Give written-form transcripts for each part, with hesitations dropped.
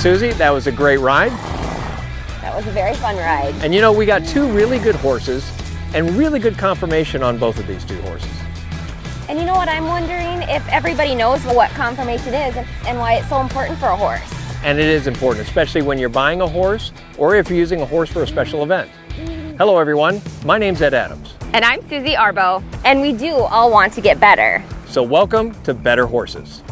Susie, that was a great ride. That was a very fun ride. And you know, we got two really good horses and really good conformation on both of these two horses. And you know what, I'm wondering if everybody knows what conformation is and why it's so important for a horse. And it is important, especially when you're buying a horse or if you're using a horse for a special event. Hello everyone, my name's Ed Adams. And I'm Susie Arbo, and we do all want to get better. So welcome to Better Horses.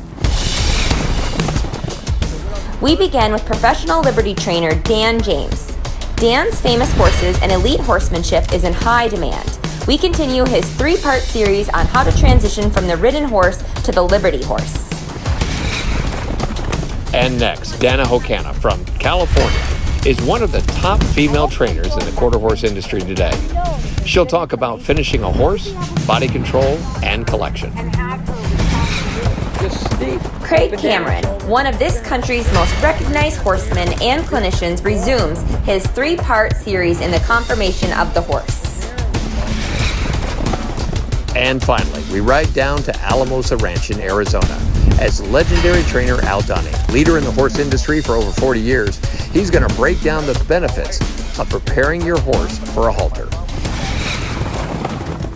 We begin with professional Liberty trainer Dan James. Dan's famous horses and elite horsemanship is in high demand. We continue his 3-part series on how to transition from the ridden horse to the Liberty horse. And next, Dana Hokana from California is one of the top female trainers in the quarter horse industry today. She'll talk about finishing a horse, body control, and collection. Craig Cameron, one of this country's most recognized horsemen and clinicians, resumes his 3-part series in the conformation of the horse. And finally, we ride down to Mosta Ranch in Arizona as legendary trainer Al Dunning, leader in the horse industry for over 40 years, he's going to break down the benefits of preparing your horse for a halter.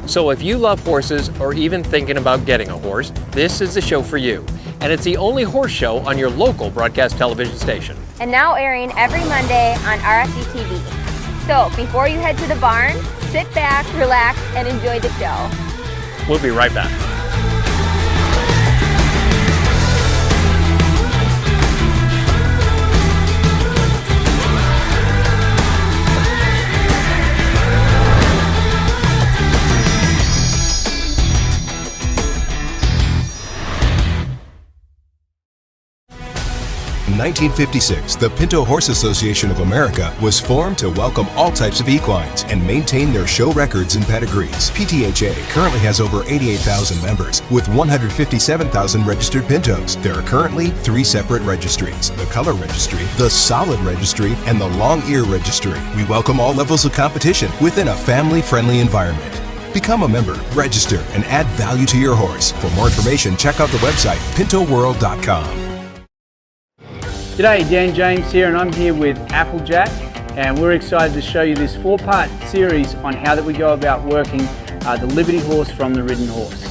So if you love horses or even thinking about getting a horse, this is the show for you. And it's the only horse show on your local broadcast television station. And now airing every Monday on RFD TV. So before you head to the barn, sit back, relax, and enjoy the show. We'll be right back. In 1956, the Pinto Horse Association of America was formed to welcome all types of equines and maintain their show records and pedigrees. PTHA currently has over 88,000 members with 157,000 registered Pintos. There are currently 3 separate registries: the Color Registry, the Solid Registry, and the Long Ear Registry. We welcome all levels of competition within a family-friendly environment. Become a member, register, and add value to your horse. For more information, check out the website pintoworld.com. G'day, Dan James here, and I'm here with Applejack, and we're excited to show you this 4-part series on how that we go about working the Liberty horse from the ridden horse.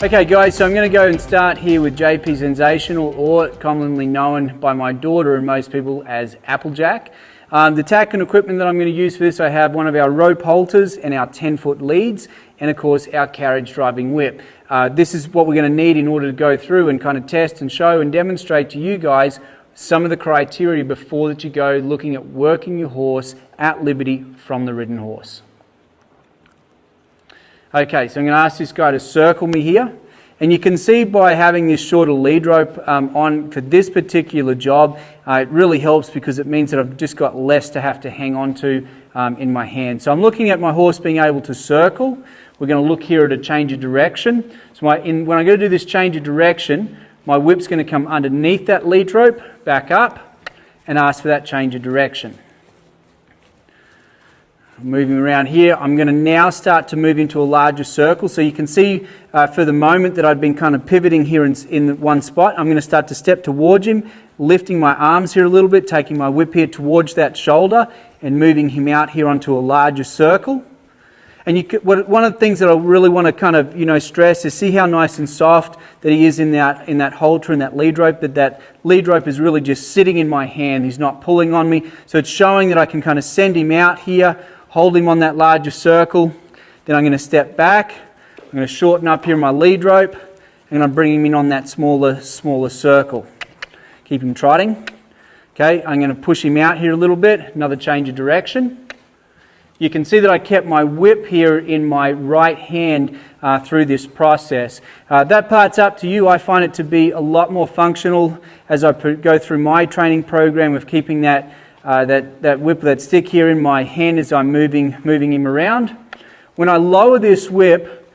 Okay guys, so I'm going to go and start here with JP Sensational, or commonly known by my daughter and most people as Applejack. The tack and equipment that I'm going to use for this, I have one of our rope halters and our 10-foot leads, and of course our carriage driving whip. This is what we're going to need in order to go through and kind of test and show and demonstrate to you guys some of the criteria before that you go looking at working your horse at Liberty from the ridden horse. Okay, so I'm going to ask this guy to circle me here. And you can see by having this shorter lead rope on for this particular job, it really helps because it means that I've just got less to have to hang on to in my hand. So I'm looking at my horse being able to circle. We're going to look here at a change of direction. So when I go to do this change of direction, my whip's going to come underneath that lead rope, back up, and ask for that change of direction. Moving around here, I'm going to now start to move into a larger circle. So you can see for the moment that I've been kind of pivoting here in one spot. I'm going to start to step towards him, lifting my arms here a little bit, taking my whip here towards that shoulder and moving him out here onto a larger circle. And one of the things that I really want to kind of stress is see how nice and soft that he is in that halter and that lead rope. That lead rope is really just sitting in my hand. He's not pulling on me. So it's showing that I can kind of send him out here, hold him on that larger circle. Then I'm going to step back. I'm going to shorten up here my lead rope, and I'm bringing him in on that smaller circle. Keep him trotting. Okay, I'm going to push him out here a little bit. Another change of direction. You can see that I kept my whip here in my right hand through this process. That part's up to you. I find it to be a lot more functional as I go through my training program of keeping that whip, that stick here in my hand as I'm moving him around. When I lower this whip,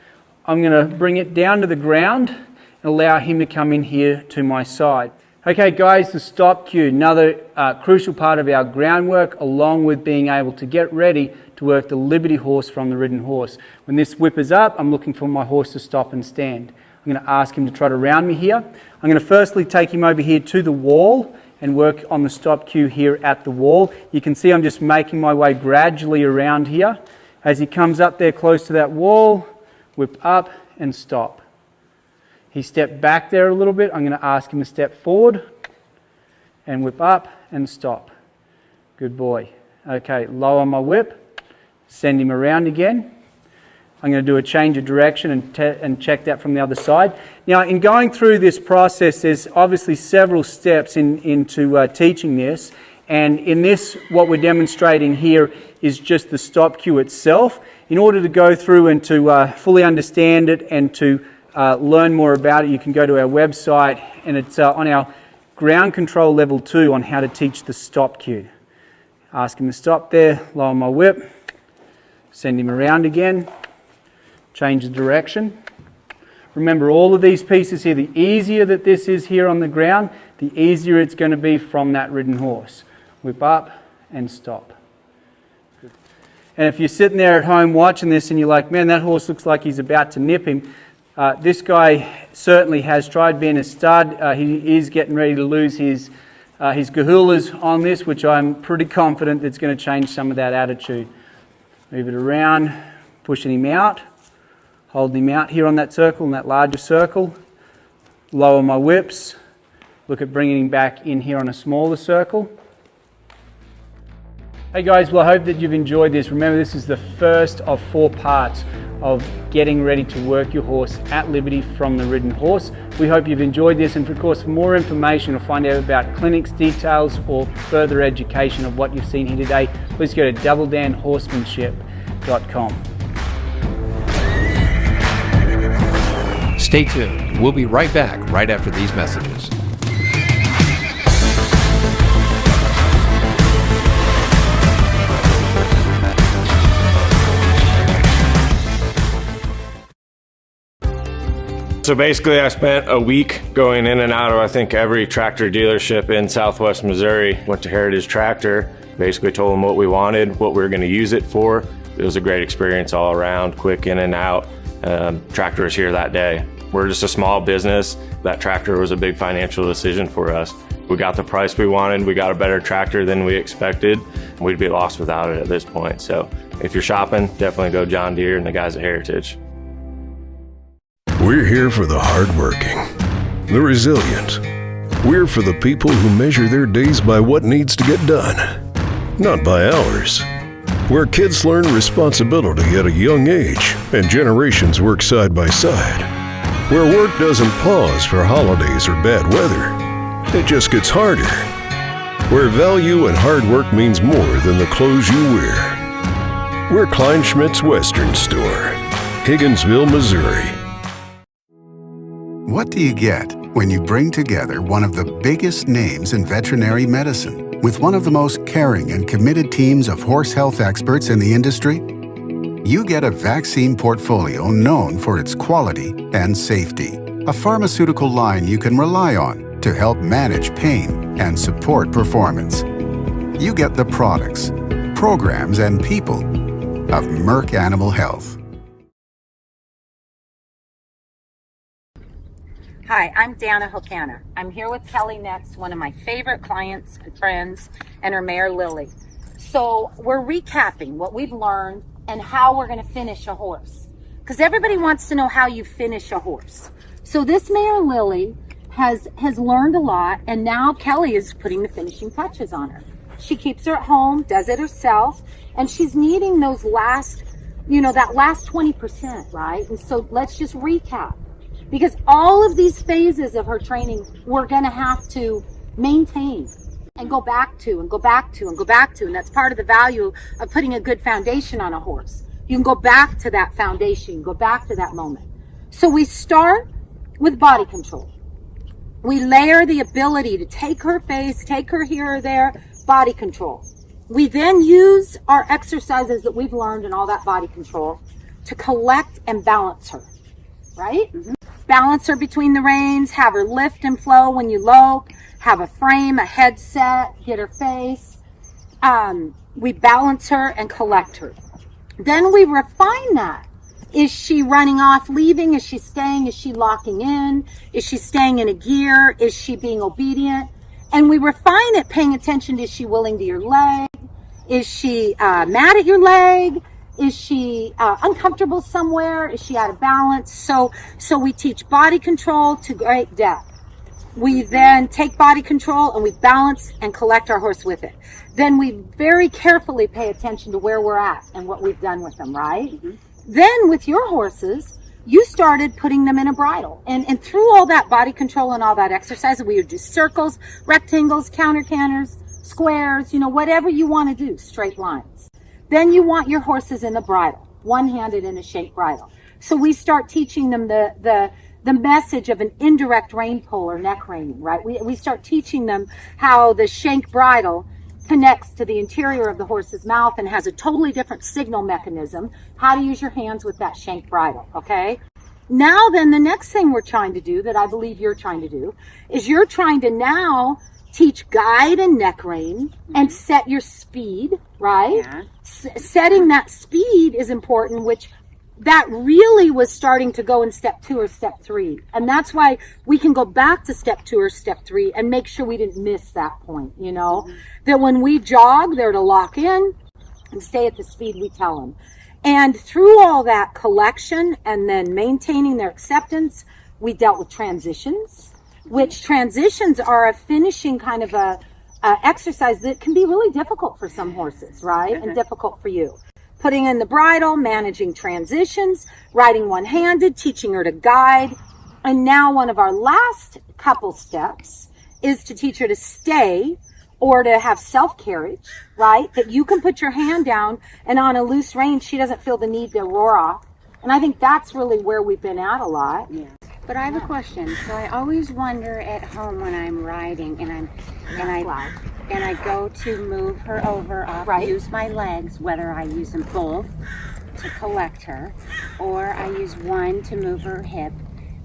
I'm going to bring it down to the ground and allow him to come in here to my side. Okay guys, the stop cue, another crucial part of our groundwork, along with being able to get ready to work the Liberty horse from the ridden horse. When this whip is up, I'm looking for my horse to stop and stand. I'm going to ask him to trot around me here. I'm going to firstly take him over here to the wall and work on the stop cue here at the wall. You can see I'm just making my way gradually around here. As he comes up there close to that wall, whip up and stop. He stepped back there a little bit. I'm going to ask him to step forward and whip up and stop. Good boy. Okay, lower my whip, send him around again. I'm going to do a change of direction and check that from the other side. Now, in going through this process, there's obviously several steps into teaching this. And in this, what we're demonstrating here is just the stop cue itself. In order to go through and to fully understand it and to learn more about it, you can go to our website, and it's on our ground control level 2 on how to teach the stop cue. Ask him to stop there, lower my whip, send him around again, change the direction. Remember, all of these pieces here, the easier that this is here on the ground, the easier it's going to be from that ridden horse. Whip up and stop. Good. And if you're sitting there at home watching this and you're like, man, that horse looks like he's about to nip him, this guy certainly has tried being a stud. He is getting ready to lose his kahulas on this, which I'm pretty confident that's going to change some of that attitude. Move it around, pushing him out, holding him out here on that circle, in that larger circle. Lower my whips, look at bringing him back in here on a smaller circle. Hey guys, well, I hope that you've enjoyed this. Remember, this is the first of 4 parts of getting ready to work your horse at liberty from the ridden horse. We hope you've enjoyed this, and of course, for more information or find out about clinics, details, or further education of what you've seen here today, please go to doubledownhorsemanship.com. Stay tuned. We'll be right back right after these messages. So basically, I spent a week going in and out of, I think, every tractor dealership in Southwest Missouri. Went to Heritage Tractor, basically told them what we wanted, what we were going to use it for. It was a great experience all around, quick in and out. Tractor was here that day. We're just a small business. That tractor was a big financial decision for us. We got the price we wanted. We got a better tractor than we expected. We'd be lost without it at this point. So if you're shopping, definitely go John Deere and the guys at Heritage. We're here for the hardworking, the resilient. We're for the people who measure their days by what needs to get done, not by hours. Where kids learn responsibility at a young age and generations work side by side. Where work doesn't pause for holidays or bad weather. It just gets harder. Where value and hard work means more than the clothes you wear. We're Kleinschmidt's Western Store, Higginsville, Missouri. What do you get when you bring together one of the biggest names in veterinary medicine with one of the most caring and committed teams of horse health experts in the industry? You get a vaccine portfolio known for its quality and safety, a pharmaceutical line you can rely on to help manage pain and support performance. You get the products, programs, and people of Merck Animal Health. Hi, I'm Dana Hokana. I'm here with Kelly next, one of my favorite clients and friends, and her mare Lily. So we're recapping what we've learned and how we're going to finish a horse. Because everybody wants to know how you finish a horse. So this mare Lily has learned a lot, and now Kelly is putting the finishing touches on her. She keeps her at home, does it herself, and she's needing those last, that last 20%, right? And so let's just recap. Because all of these phases of her training, we're going to have to maintain and go back to and go back to and go back to. And that's part of the value of putting a good foundation on a horse. You can go back to that foundation, go back to that moment. So we start with body control. We layer the ability to take her face, take her here or there, body control. We then use our exercises that we've learned and all that body control to collect and balance her, right? Mm-hmm. Balance her between the reins, have her lift and flow when you lope, have a frame, a headset, get her face. We balance her and collect her. Then we refine that Is she running off, leaving? Is she staying? Is she locking in? Is she staying in a gear? Is she being obedient? And we refine it paying attention to, is she willing to your leg? Is she mad at your leg? Is she uncomfortable somewhere? Is she out of balance? So we teach body control to great depth. We then take body control and we balance and collect our horse with it. Then we very carefully pay attention to where we're at and what we've done with them, right? Mm-hmm. Then with your horses, you started putting them in a bridle. And through all that body control and all that exercise, we would do circles, rectangles, counter canters, squares, whatever you want to do, straight lines. Then you want your horses in the bridle, one-handed in a shank bridle. So we start teaching them the message of an indirect rein pull or neck reining, right? We start teaching them how the shank bridle connects to the interior of the horse's mouth and has a totally different signal mechanism, how to use your hands with that shank bridle, okay? Now then, the next thing we're trying to do, that I believe you're trying to do, is you're trying to now teach guide and neck rein and set your speed, right? Yeah. Setting that speed is important, which that really was starting to go in step 2 or step 3. And that's why we can go back to step 2 or step 3 and make sure we didn't miss that point, that when we jog, they're to lock in and stay at the speed we tell them. And through all that collection and then maintaining their acceptance, we dealt with transitions, which transitions are a finishing kind of a exercise that can be really difficult for some horses, right? And difficult for you. Putting in the bridle, managing transitions, riding one-handed, teaching her to guide. And now one of our last couple steps is to teach her to stay or to have self-carriage, right? That you can put your hand down and on a loose rein, she doesn't feel the need to roar off. And I think that's really where we've been at a lot. Yeah. But I have a question. So I always wonder at home when I'm riding and I go to move her over off, right. Use my legs, whether I use them both to collect her or I use one to move her hip.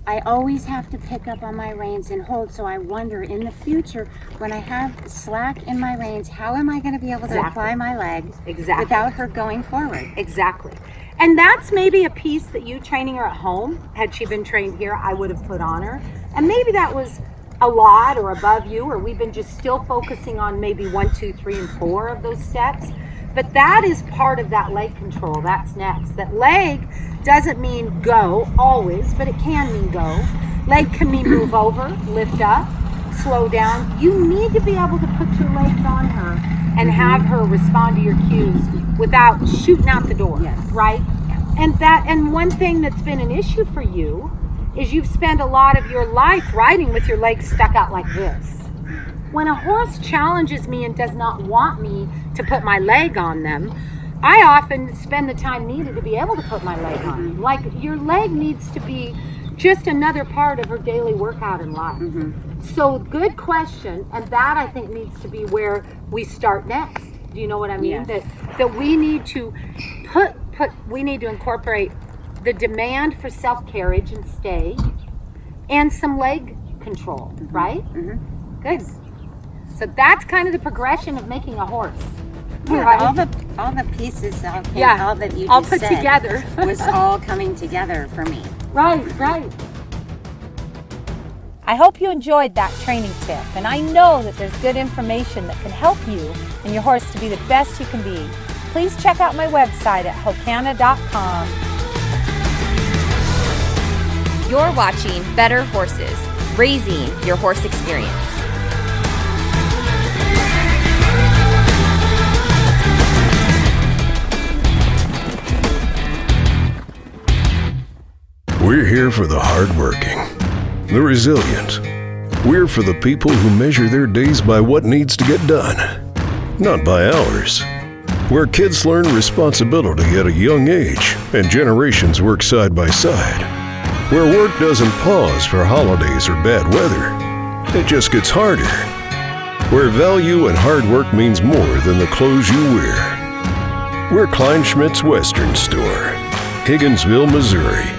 I always have to pick up on my reins and hold, so I wonder in the future when I have slack in my reins, how am I going to be able to apply my legs without her going forward? Exactly. And that's maybe a piece that you training her at home, had she been trained here, I would have put on her. And maybe that was a lot or above you, or we've been just still focusing on maybe 1, 2, 3, and 4 of those steps. But that is part of that leg control. That's next. That leg doesn't mean go always, but it can mean go. Leg can mean move over, lift up, slow down. You need to be able to put your legs on her and have her respond to your cues without shooting out the door, right? And one thing that's been an issue for you is you've spent a lot of your life riding with your legs stuck out like this. When a horse challenges me and does not want me to put my leg on them, I often spend the time needed to be able to put my leg on them. Like your leg needs to be just another part of her daily workout in life. So good question, and that I think needs to be where we start next. Do you know what I mean? Yes. That we need to we need to incorporate the demand for self-carriage and stay and some leg control, right? Good. So that's kind of the progression of making a horse. Yeah, right? all the pieces, all that you all just put said together was all coming together for me. Right. I hope you enjoyed that training tip, and I know that there's good information that can help you and your horse to be the best you can be. Please check out my website at hokana.com. You're watching Better Horses, raising your horse experience. We're here for the hardworking, the resilient. We're for the people who measure their days by what needs to get done, not by hours. Where kids learn responsibility at a young age and generations work side by side. Where work doesn't pause for holidays or bad weather. It just gets harder. Where value and hard work means more than the clothes you wear. We're Kleinschmidt's Western Store, Higginsville, Missouri.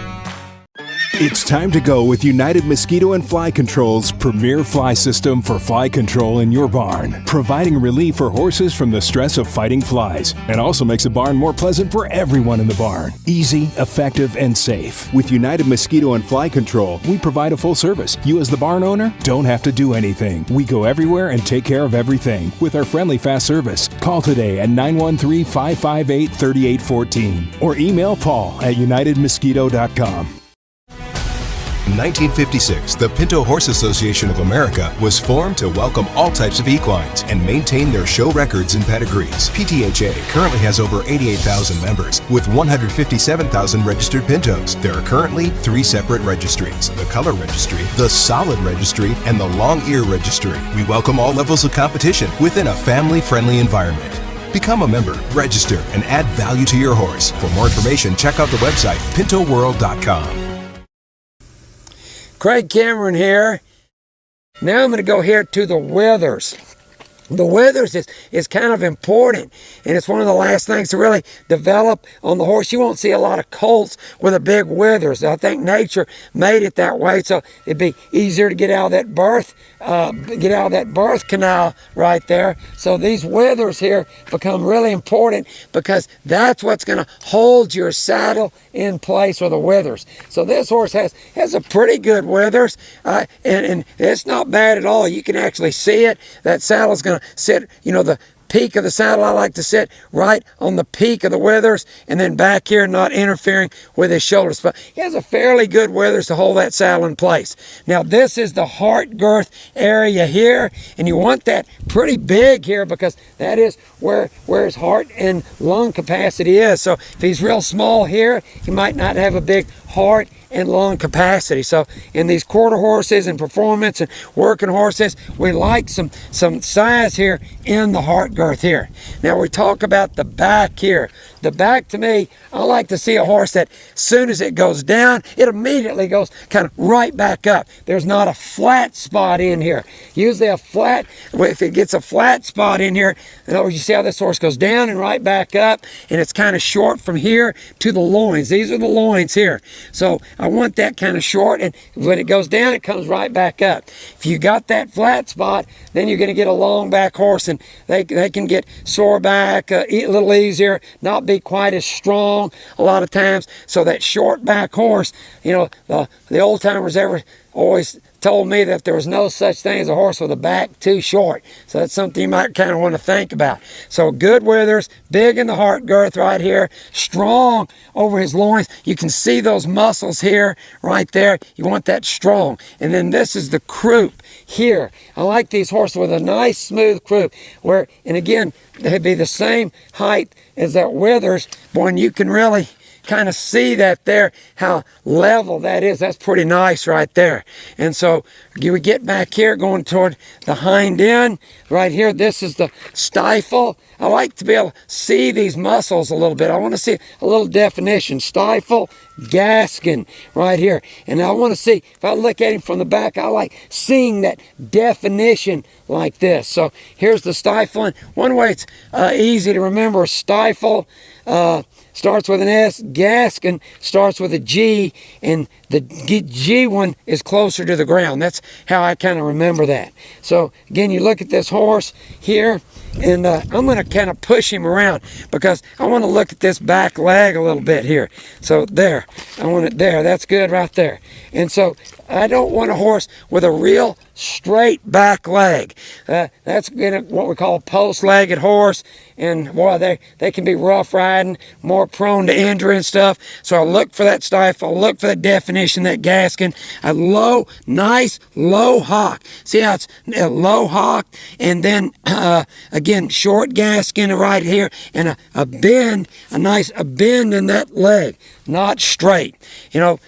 It's time to go with United Mosquito and Fly Control's premier fly system for fly control in your barn, providing relief for horses from the stress of fighting flies, and also makes a barn more pleasant for everyone in the barn. Easy, effective, and safe. With United Mosquito and Fly Control, we provide a full service. You as the barn owner don't have to do anything. We go everywhere and take care of everything with our friendly fast service. Call today at 913-558-3814 or email Paul at unitedmosquito.com. In 1956, the Pinto Horse Association of America was formed to welcome all types of equines and maintain their show records and pedigrees. PTHA currently has over 88,000 members with 157,000 registered pintos. There are currently 3 separate registries: the Color Registry, the Solid Registry, and the Long Ear Registry. We welcome all levels of competition within a family-friendly environment. Become a member, register, and add value to your horse. For more information, check out the website pintoworld.com. Craig Cameron here. Now I'm going to go here to the withers. The withers is kind of important, and it's one of the last things to really develop on the horse. You won't see a lot of colts with a big withers. I think nature made it that way, so it'd be easier to get out of that birth canal right there. So these withers here become really important because that's what's going to hold your saddle in place with the withers. So this horse has a pretty good withers, and it's not bad at all. You can actually see it. That saddle's going to sit, the peak of the saddle. I like to sit right on the peak of the withers and then back here, not interfering with his shoulders. But he has a fairly good withers to hold that saddle in place. Now this is the heart girth area here, and you want that pretty big here because that is where his heart and lung capacity is. So if he's real small here, he might not have a big heart and lung capacity. So in these quarter horses and performance and working horses, we like some size here in the heart girth here. Now we talk about the back here. The back, to me, I like to see a horse that as soon as it goes down, it immediately goes kind of right back up. There's not a flat spot in here. Usually if it gets a flat spot in here, in other words, you see how this horse goes down and right back up, and it's kind of short from here to the loins. These are the loins here. So I want that kind of short, and when it goes down, it comes right back up. If you got that flat spot, then you're going to get a long back horse, and they can get sore back a little easier, not be quite as strong a lot of times. So that short back horse, the old timers always told me that there was no such thing as a horse with a back too short. So that's something you might kind of want to think about. So good withers, big in the heart girth right here, strong over his loins. You can see those muscles here, right there. You want that strong. And then this is the croup here. I like these horses with a nice smooth croup and again, they'd be the same height as that withers, when you can really kind of see that there, how level that is. That's pretty nice right there. And so we get back here going toward the hind end right here. This is the stifle. I like to be able to see these muscles a little bit. I want to see a little definition. Stifle, gaskin right here. And I want to see, if I look at him from the back, I like seeing that definition like this. So here's the stifling. One way it's easy to remember, stifle starts with an S, gaskin starts with a G, and the G one is closer to the ground. That's how I kind of remember that. So again, you look at this horse here, and I'm going to kind of push him around because I want to look at this back leg a little bit here. So there, I want it there. That's good right there. And so I don't want a horse with a real straight back leg. That's what we call a post-legged horse, and boy, they can be rough riding, more prone to injury and stuff. So I look for that stifle, I look for that definition, that gaskin, a nice low hock. See how it's a low hock, and then again, short gaskin right here, and a bend in that leg, not straight.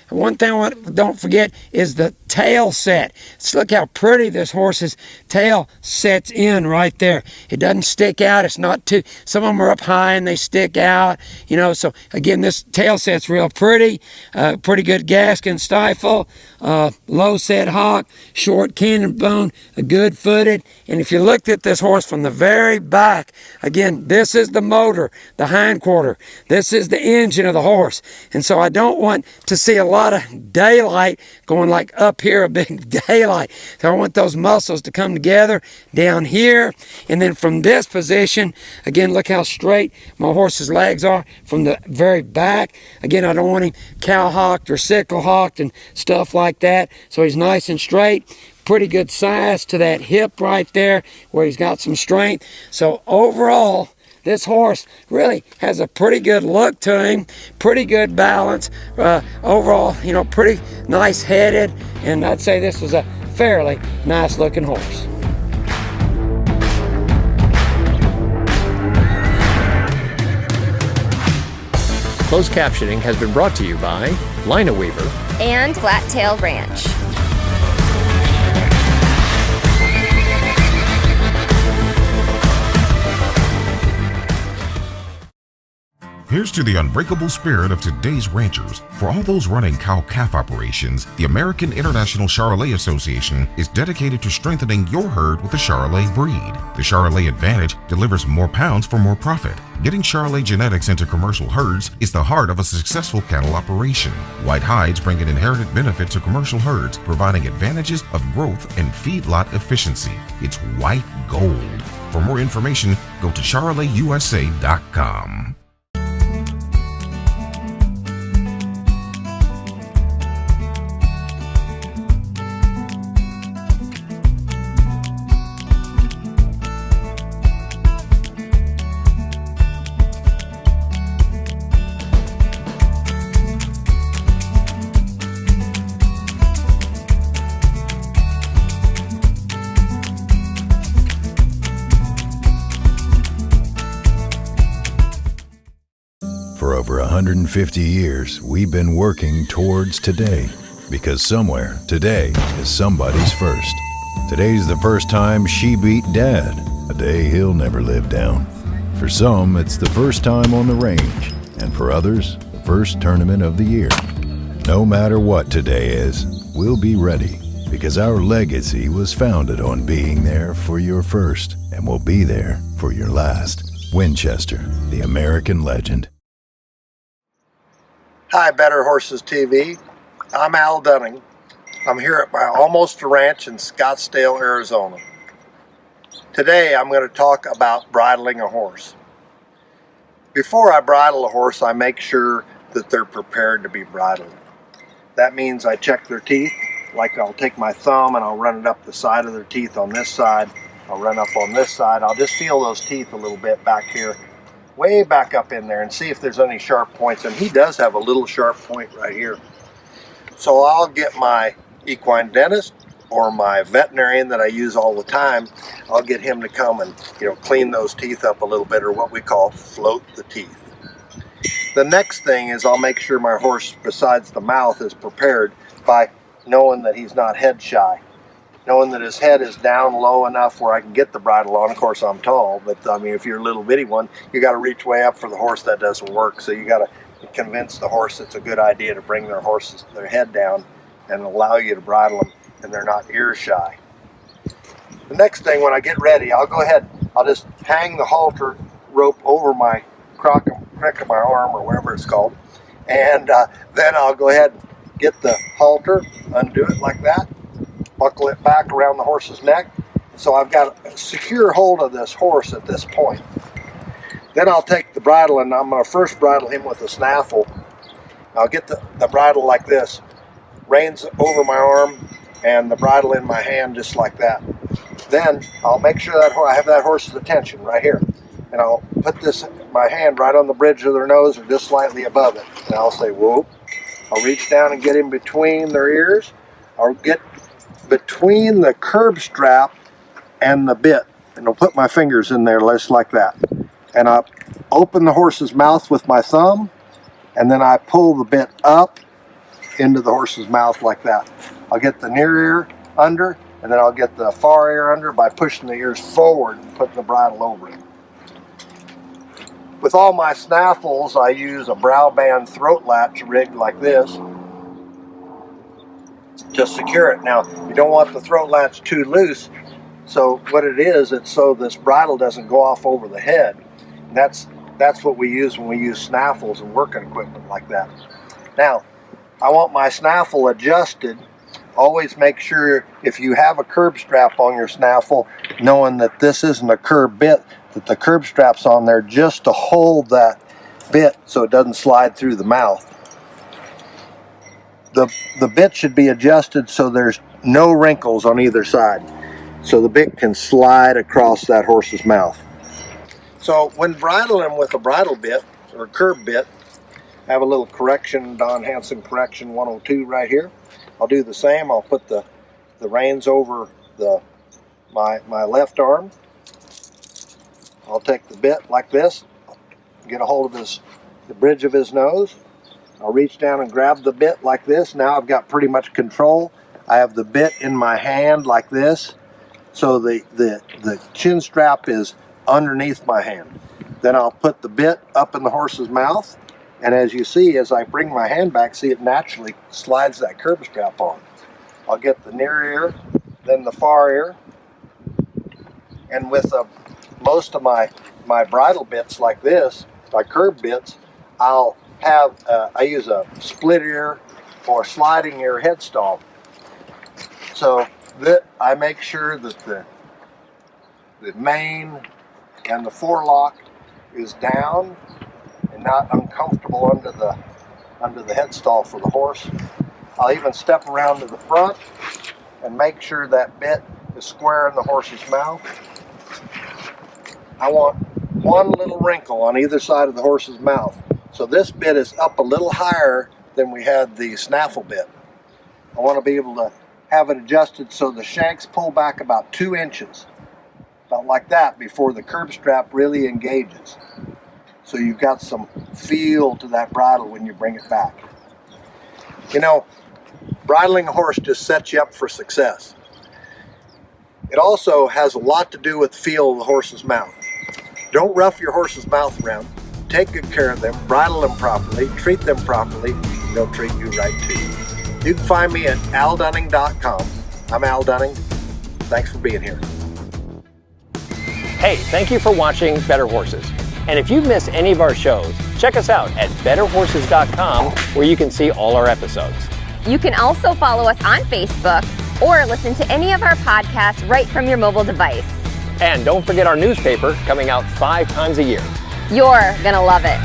One thing I don't forget is the tail set. Look how pretty this horse's tail sets in right there. It doesn't stick out. It's not too, some of them are up high and they stick out, so again, this tail set's real pretty. Pretty good gaskin stifle, low set hock, short cannon bone, a good footed. And if you looked at this horse from the very back, again, this is the motor, the hind quarter. This is the engine of the horse. And so I don't want to see a lot of daylight going like up here, a big daylight. So I want those muscles to come together down here. And then from this position, again, look how straight my horse's legs are from the very back. Again, I don't want him cow-hocked or sickle-hocked and stuff like that. So he's nice and straight. Pretty good size to that hip right there where he's got some strength. So overall, this horse really has a pretty good look to him, pretty good balance. Overall, you know, pretty nice headed, and I'd say this was a fairly nice looking horse. Closed captioning has been brought to you by Lina Weaver and Flat Tail Ranch. Here's to the unbreakable spirit of today's ranchers. For all those running cow-calf operations, the American International Charolais Association is dedicated to strengthening your herd with the Charolais breed. The Charolais Advantage delivers more pounds for more profit. Getting Charolais genetics into commercial herds is the heart of a successful cattle operation. White hides bring an inherited benefit to commercial herds, providing advantages of growth and feedlot efficiency. It's white gold. For more information, go to CharolaisUSA.com. For over 150 years, we've been working towards today, because somewhere, today is somebody's first. Today's the first time she beat Dad, a day he'll never live down. For some, it's the first time on the range, and for others, the first tournament of the year. No matter what today is, we'll be ready, because our legacy was founded on being there for your first, and will be there for your last. Winchester, the American legend. Hi, Better Horses TV. I'm Al Dunning. I'm here at my Mosta Ranch in Scottsdale, Arizona. Today I'm going to talk about bridling a horse. Before I bridle a horse, I make sure that they're prepared to be bridled. That means I check their teeth, like I'll take my thumb and I'll run it up the side of their teeth on this side. I'll run up on this side. I'll just feel those teeth a little bit back here, way back up in there, and see if there's any sharp points. And he does have a little sharp point right here. So I'll get my equine dentist or my veterinarian that I use all the time. I'll get him to come and, clean those teeth up a little bit, or what we call float the teeth. The next thing is I'll make sure my horse, besides the mouth, is prepared by knowing that he's not head shy. Knowing that his head is down low enough where I can get the bridle on. Of course, I'm tall, but if you're a little bitty one, you got to reach way up for the horse. That doesn't work. So you got to convince the horse it's a good idea to bring their head down and allow you to bridle them, and they're not ear shy. The next thing, when I get ready, I'll go ahead, I'll just hang the halter rope over my crack of my arm, or whatever it's called, and then I'll go ahead and get the halter, undo it like that, buckle it back around the horse's neck. So I've got a secure hold of this horse at this point. Then I'll take the bridle, and I'm going to first bridle him with a snaffle. I'll get the bridle like this, reins over my arm, and the bridle in my hand just like that. Then I'll make sure that I have that horse's attention right here. And I'll put my hand right on the bridge of their nose, or just slightly above it. And I'll say, whoop. I'll reach down and get in between their ears. I'll get between the curb strap and the bit, and I'll put my fingers in there just like that. And I open the horse's mouth with my thumb, and then I pull the bit up into the horse's mouth like that. I'll get the near ear under, and then I'll get the far ear under by pushing the ears forward and putting the bridle over it. With all my snaffles, I use a brow band throat latch rigged like this to secure it. Now, you don't want the throat latch too loose, so what it is, it's so this bridle doesn't go off over the head. And that's what we use when we use snaffles and working equipment like that. Now, I want my snaffle adjusted. Always make sure if you have a curb strap on your snaffle, knowing that this isn't a curb bit, that the curb strap's on there just to hold that bit so it doesn't slide through the mouth. The bit should be adjusted so there's no wrinkles on either side, so the bit can slide across that horse's mouth. So when bridling with a bridle bit or curb bit, I have a little correction, Don Hanson correction 102 right here. I'll do the same. I'll put the reins over my left arm. I'll take the bit like this, get a hold of the bridge of his nose. I'll reach down and grab the bit like this. Now I've got pretty much control. I have the bit in my hand like this, so the chin strap is underneath my hand. Then I'll put the bit up in the horse's mouth, and as you see, as I bring my hand back, see it naturally slides that curb strap on. I'll get the near ear, then the far ear, and with most of my bridle bits like this, my curb bits, I'll have, I use a split ear or sliding ear headstall. So that I make sure that the mane and the forelock is down and not uncomfortable under the headstall for the horse. I'll even step around to the front and make sure that bit is square in the horse's mouth. I want one little wrinkle on either side of the horse's mouth. So this bit is up a little higher than we had the snaffle bit. I want to be able to have it adjusted so the shanks pull back about 2 inches, about like that, before the curb strap really engages. So you've got some feel to that bridle when you bring it back. You know, bridling a horse just sets you up for success. It also has a lot to do with the feel of the horse's mouth. Don't rough your horse's mouth around. Take good care of them, bridle them properly, treat them properly, and they'll treat you right too. You can find me at aldunning.com. I'm Al Dunning. Thanks for being here. Hey, thank you for watching Better Horses. And if you've missed any of our shows, check us out at betterhorses.com, where you can see all our episodes. You can also follow us on Facebook or listen to any of our podcasts right from your mobile device. And don't forget our newspaper coming out 5 times a year. You're gonna love it.